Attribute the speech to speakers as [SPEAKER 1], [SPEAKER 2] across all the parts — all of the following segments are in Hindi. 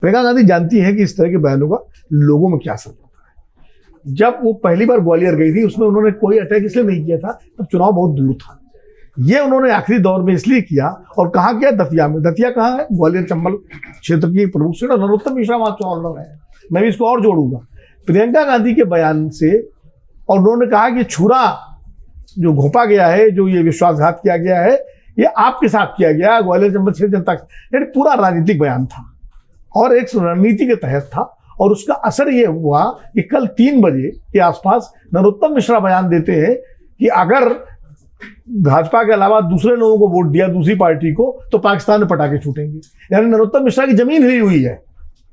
[SPEAKER 1] प्रियंका गांधी जानती है कि इस तरह के बयानों का लोगों में क्या असर होता है। जब वो पहली बार ग्वालियर गई थी उसमें उन्होंने कोई अटैक इसलिए नहीं किया था, तब चुनाव बहुत दूर था। ये उन्होंने आखिरी दौर में इसलिए किया, और कहाँ किया? दतिया में। दतिया कहाँ है? ग्वालियर चंबल क्षेत्र की प्रमुख सीट, और नरोत्तम मिश्रा वहां चुनाव लड़ रहे हैं। मैं भी इसको और जोड़ूंगा प्रियंका गांधी के बयान से। और उन्होंने कहा कि छुरा जो घोंपा गया है, जो ये विश्वासघात किया गया है, ये आपके साथ किया गया, ग्वालियर चंबल क्षेत्र जनता। यानी पूरा राजनीतिक बयान था और एक रणनीति के तहत था। और उसका असर ये हुआ कि कल 3 बजे के आसपास नरोत्तम मिश्रा बयान देते हैं कि अगर भाजपा के अलावा दूसरे लोगों को वोट दिया, दूसरी पार्टी को, तो पाकिस्तान में पटाखे छूटेंगे। यानी नरोत्तम मिश्रा की जमीन हिली हुई है।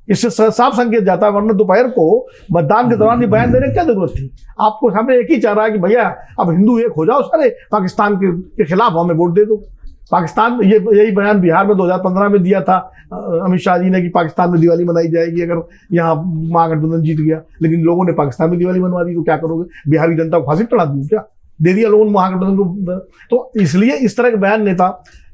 [SPEAKER 1] इससे साफ संकेत जाता है, वरना दोपहर को मतदान के दौरान ये बयान देने की क्या जरूरत थी? आपको सामने एक ही चाह रहा है कि भैया अब हिंदू एक हो जाओ, सारे पाकिस्तान के खिलाफ हमें वोट दे दो। पाकिस्तान, यही बयान बिहार में 2015 में दिया था अमित शाह जी ने कि पाकिस्तान में दिवाली मनाई जाएगी अगर यहाँ महागठबंधन जीत गया। लेकिन लोगों ने पाकिस्तान में दिवाली मनवा दी, तो क्या करोगे? बिहार की जनता को फांसी चढ़ा दी क्या? दे दिया लोगों ने महागठबंधन को। तो इसलिए इस तरह के बयान नेता,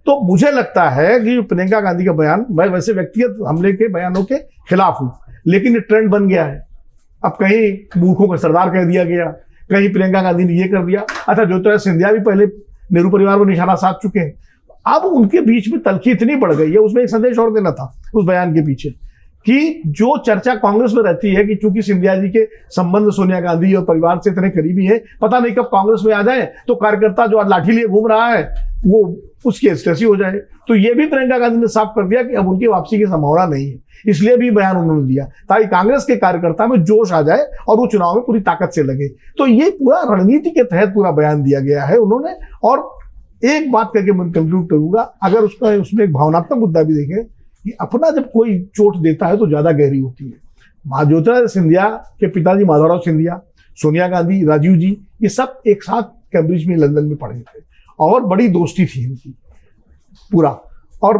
[SPEAKER 1] तो मुझे लगता है कि प्रियंका गांधी का बयान, मैं वैसे व्यक्तिगत हमले के बयानों के खिलाफ हूं, लेकिन ये ट्रेंड बन गया है। अब कहीं मूर्खों का सरदार कह दिया गया, कहीं प्रियंका गांधी ने ये कर दिया। अच्छा, ज्योतिरादित्य सिंधिया भी पहले नेहरू परिवार को निशाना साध चुके हैं। अब उनके बीच में तलखी इतनी बढ़ गई है, उसमें एक संदेश और देना था उस बयान के पीछे, कि जो चर्चा कांग्रेस में रहती है कि चूंकि सिंधिया जी के संबंध सोनिया गांधी और परिवार से इतने करीबी है, पता नहीं कब कांग्रेस में आ जाए तो कार्यकर्ता जो आज लाठी लिए घूम रहा है वो उसकी एस्टेसी हो जाए। तो ये भी प्रियंका गांधी ने साफ कर दिया कि अब उनकी वापसी की संभावना नहीं है। इसलिए भी बयान उन्होंने दिया ताकि कांग्रेस के कार्यकर्ता में जोश आ जाए और वो चुनाव में पूरी ताकत से लगे। तो ये पूरा रणनीति के तहत पूरा बयान दिया गया है उन्होंने। और एक बात करके मैं कंक्लूड करूंगा, अगर उसमें एक भावनात्मक मुद्दा भी देखें कि अपना जब कोई चोट देता है तो ज्यादा गहरी होती है। ज्योतिरादित्य सिंधिया के पिताजी माधवराव सिंधिया, सोनिया गांधी, राजीव जी, ये सब एक साथ कैम्ब्रिज में, लंदन में पढ़े थे और बड़ी दोस्ती थी इनकी पूरा। और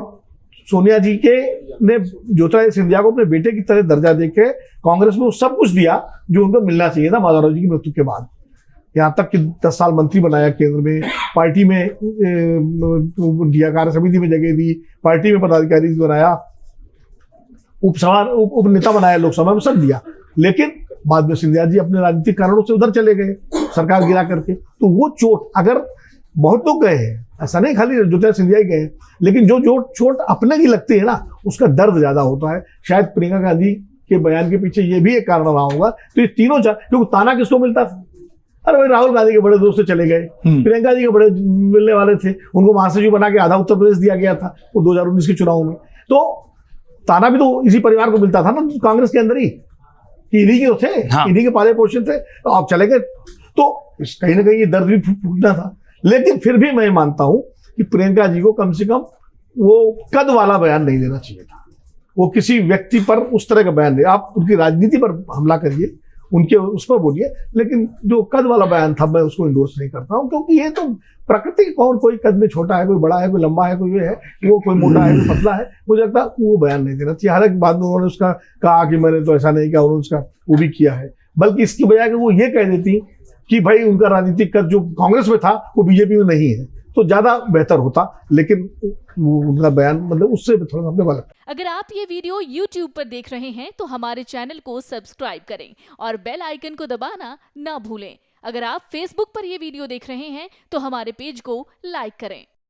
[SPEAKER 1] सोनिया जी के ने ज्योतिरादित्य सिंधिया को अपने बेटे की तरह दर्जा देके कांग्रेस में वो सब कुछ दिया जो उनको मिलना चाहिए था माधवराव जी की मृत्यु के बाद। यहाँ तक कि 10 साल मंत्री बनाया केंद्र में, पार्टी में दिया, कार्य समिति में जगह दी, पार्टी में पदाधिकारी बनाया, उप नेता बनाया, लोकसभा में सब दिया। लेकिन बाद में सिंधिया जी अपने राजनीतिक कारणों से उधर चले गए, सरकार गिरा करके। तो वो चोट, अगर बहुत लोग गए हैं, ऐसा नहीं खाली ज्योतिरादित्य सिंधिया ही गए, लेकिन जो चोट अपने की लगती है ना, उसका दर्द ज्यादा होता है। शायद प्रियंका गांधी के बयान के पीछे ये भी एक कारण रहा होगा। तो ये तीनों, क्योंकि ताना किसको मिलता था? अरे भाई राहुल गांधी के बड़े दोस्त से चले गए, प्रियंका जी के बड़े मिलने वाले थे, उनको महासचिव बना के आधा उत्तर प्रदेश दिया गया था वो 2019 के चुनाव में। तो ताना भी तो इसी परिवार को मिलता था ना कांग्रेस के अंदर ही, कि इन्हीं के थे, हाँ। इन्हीं के पाले पोषण थे, तो आप चले गए। तो कहीं ना कहीं ये दर्द भी फूटना था। लेकिन फिर भी मैं मानता हूं कि प्रियंका जी को कम से कम वो कद वाला बयान नहीं देना चाहिए था। वो किसी व्यक्ति पर उस तरह का बयान दे, आप उनकी राजनीति पर हमला करिए, उनके उस पर बोलिए, लेकिन जो कद वाला बयान था मैं उसको इंडोर्स नहीं करता हूं। क्योंकि ये तो प्रकृति कौन, कोई कद में छोटा है, कोई बड़ा है, कोई लंबा है, कोई ये है, वो कोई मोटा है, कोई पतला है, मुझे लगता है वो बयान नहीं देना चाहिए। हालांकि बाद में उन्होंने उसका कहा कि मैंने तो ऐसा नहीं किया, उन्होंने उसका वो भी किया है। बल्कि इसकी बजाय कि वो ये कह देती कि भाई उनका राजनीतिक कद जो कांग्रेस में था वो बीजेपी में नहीं है, तो ज्यादा बेहतर होता। लेकिन उनका बयान मतलब उससे थोड़ा हमने गलत।
[SPEAKER 2] अगर आप ये वीडियो YouTube पर देख रहे हैं तो हमारे चैनल को सब्सक्राइब करें और बेल आइकन को दबाना ना भूलें। अगर आप Facebook पर ये वीडियो देख रहे हैं तो हमारे पेज को लाइक करें।